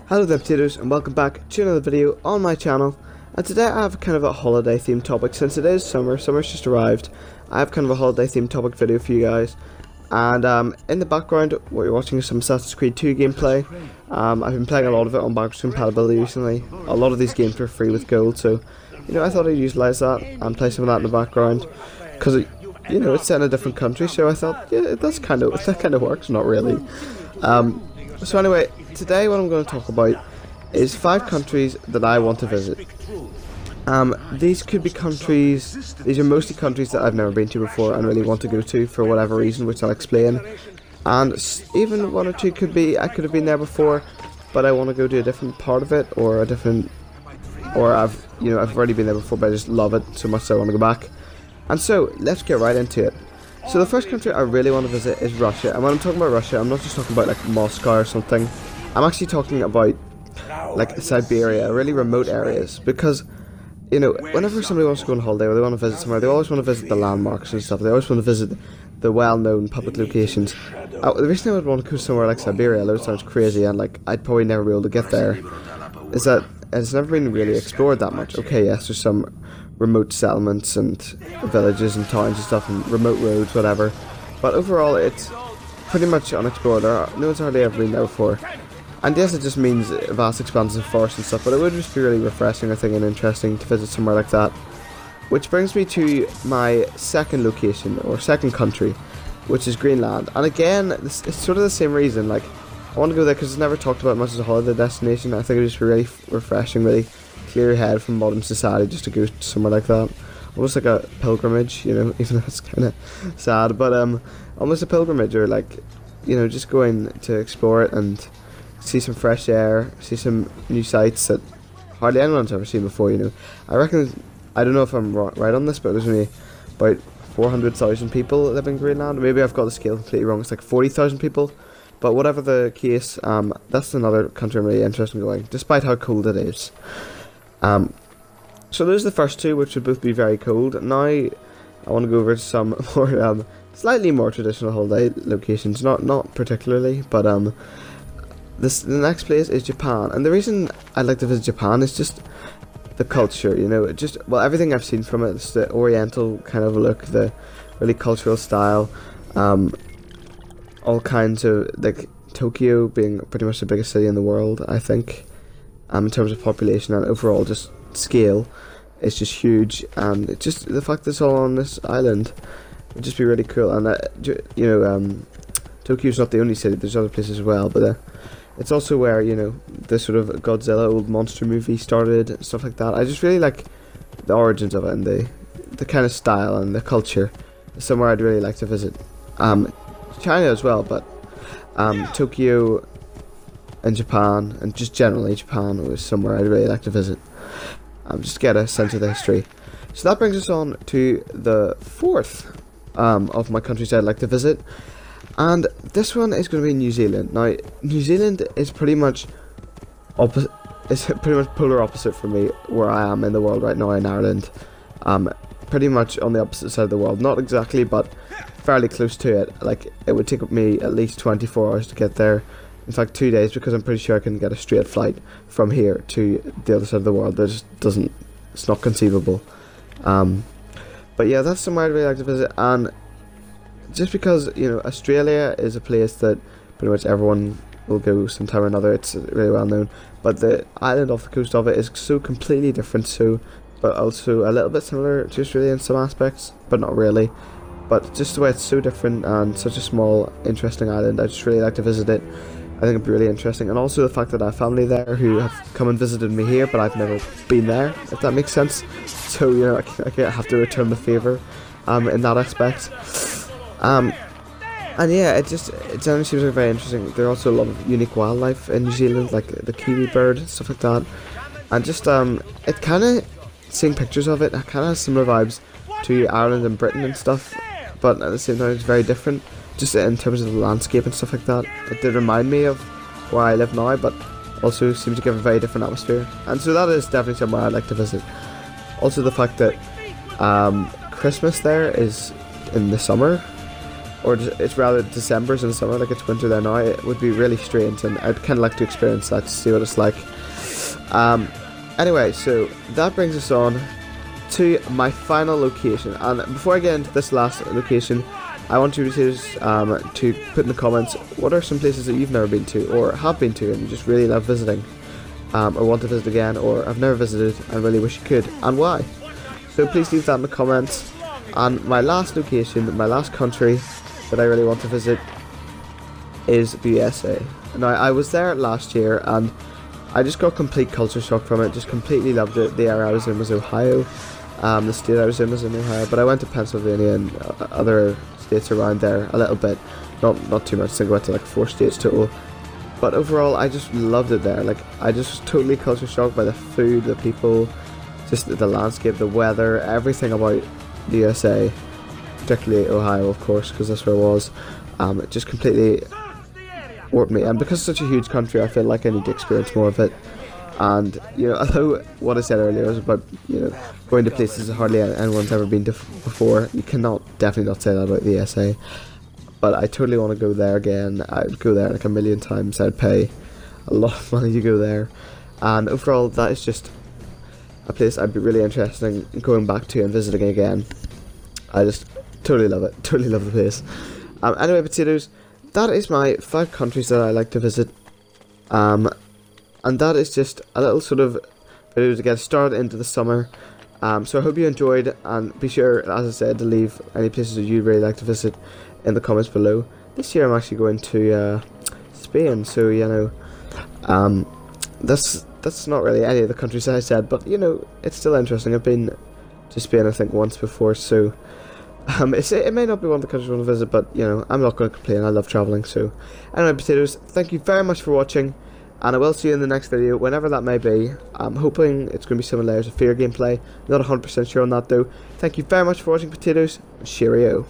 Hello there potatoes and welcome back to another video on my channel, and today I have kind of a holiday themed topic. Since it is summer's just arrived, I have kind of a holiday themed topic video for you guys. And in the background what you're watching is some Assassin's Creed 2 gameplay. I've been playing a lot of it on backwards compatibility recently. A lot of these games are free with gold, so I thought I'd utilise that and play some of that in the background, because it's set in a different country, so I thought that kind of works. Not really. So anyway, today what I'm going to talk about is 5 countries that I want to visit. These could be countries, these are mostly countries that I've never been to before and really want to go to for whatever reason, which I'll explain. And even 1 or 2 could be, I could have been there before, but I want to go to a different part of it, or I've already been there before, but I just love it so much that I want to go back. And so, let's get right into it. So the first country I really want to visit is Russia, and when I'm talking about Russia, I'm not just talking about like Moscow or something. I'm actually talking about like Siberia, really remote areas, because whenever somebody wants to go on holiday or they want to visit somewhere, they always want to visit the landmarks and stuff. They always want to visit the well-known public locations. The reason I would want to go somewhere like Siberia, although it sounds crazy and like I'd probably never be able to get there, is that it's never been really explored that much. Okay, yes, there's some remote settlements and villages and towns and stuff and remote roads, whatever, but overall it's pretty much unexplored. No one's hardly ever been there before. And yes, it just means vast expanses of forest and stuff, but it would just be really refreshing, I think, and interesting to visit somewhere like that. Which brings me to my second location, or second country, which is Greenland. And again, it's sort of the same reason. Like, I want to go there because it's never talked about much as a holiday destination. I think it would just be really refreshing, really clear your head from modern society just to go somewhere like that. Almost like a pilgrimage, even though it's kind of sad, but almost a pilgrimage, or like, just going to explore it and see some fresh air, see some new sights that hardly anyone's ever seen before. I reckon, I don't know if I'm right on this, but there's only about 400,000 people live in Greenland. Maybe I've got the scale completely wrong. It's like 40,000 people, but whatever the case, that's another country I'm really interested in going, despite how cold it is. So those are the first 2, which would both be very cold. Now I want to go over to some more slightly more traditional holiday locations, not particularly, but the next place is Japan. And the reason I'd like to visit Japan is just the culture, everything I've seen from it. It's the oriental kind of look, the really cultural style, all kinds of, like, Tokyo being pretty much the biggest city in the world, I think, in terms of population and overall just scale. It's just huge, and it's just the fact that it's all on this island would just be really cool. And Tokyo's not the only city, there's other places as well, but it's also where the sort of Godzilla old monster movie started and stuff like that. I just really like the origins of it and the kind of style and the culture. It's somewhere I'd really like to visit. China as well, but Tokyo and Japan, and just generally Japan, was somewhere I'd really like to visit. Just get a sense of the history. So that brings us on to the 4th of my countries I'd like to visit. And this one is going to be New Zealand. Now, New Zealand is pretty much polar opposite for me where I am in the world right now in Ireland. Pretty much on the opposite side of the world. Not exactly, but fairly close to it. Like, it would take me at least 24 hours to get there. In fact, 2 days, because I'm pretty sure I can get a straight flight from here to the other side of the world. That just doesn't, it's not conceivable. But yeah, that's somewhere I'd really like to visit. And just because, Australia is a place that pretty much everyone will go sometime or another. It's really well known. But the island off the coast of it is so completely different, but also a little bit similar to Australia in some aspects, but not really. But just the way it's so different and such a small, interesting island, I just really like to visit it. I think it'd be really interesting. And also the fact that I have family there who have come and visited me here, but I've never been there, if that makes sense. So, I have to return the favour in that aspect. And yeah, it generally seems like very interesting. There are also a lot of unique wildlife in New Zealand, like the kiwi bird, stuff like that. And just, it kind of, seeing pictures of it kind of has similar vibes to Ireland and Britain and stuff, but at the same time it's very different, just in terms of the landscape and stuff like that. It did remind me of where I live now, but also seems to give a very different atmosphere. And so that is definitely somewhere I'd like to visit. Also the fact that Christmas there is in the summer, or it's rather December's in the summer, like it's winter there now. It would be really strange, and I'd kind of like to experience that to see what it's like. Anyway, so that brings us on to my final location, and before I get into this last location, I want you to put in the comments what are some places that you've never been to or have been to and you just really love visiting, or want to visit again, or have never visited and really wish you could, and why. So please leave that in the comments. And my last location, my last country that I really want to visit is the USA. Now, I was there last year and I just got complete culture shock from it, just completely loved it. The area I was in was Ohio, the state I was in Ohio, but I went to Pennsylvania and other states around there a little bit, not too much. I think I went to like 4 states total, but overall I just loved it there. Like, I just was totally culture shocked by the food, the people, just the landscape, the weather, everything about the USA, particularly Ohio, of course, because that's where I was. It just completely warped me, and because it's such a huge country, I feel like I need to experience more of it. And you know, although what I said earlier was about, you know, going to places that hardly anyone's ever been to before, you cannot definitely not say that about the USA. But I totally want to go there again. I'd go there like a million times. I'd pay a lot of money to go there, and overall, that is just a place I'd be really interested in going back to and visiting again. I just totally love it. Totally love the place. Anyway, potatoes, that is my 5 countries that I like to visit. And that is just a little sort of video to get started into the summer. So I hope you enjoyed, and be sure, as I said, to leave any places that you'd really like to visit in the comments below. This year I'm actually going to Spain, so you know, that's not really any of the countries that I said, but you know, it's still interesting. I've been to Spain I think once before, so it may not be one of the countries I want to visit, but you know, I'm not going to complain. I love travelling. So anyway, potatoes, thank you very much for watching, and I will see you in the next video, whenever that may be. I'm hoping it's going to be some layers of fear gameplay. Not 100% sure on that though. Thank you very much for watching, potatoes. Cheerio.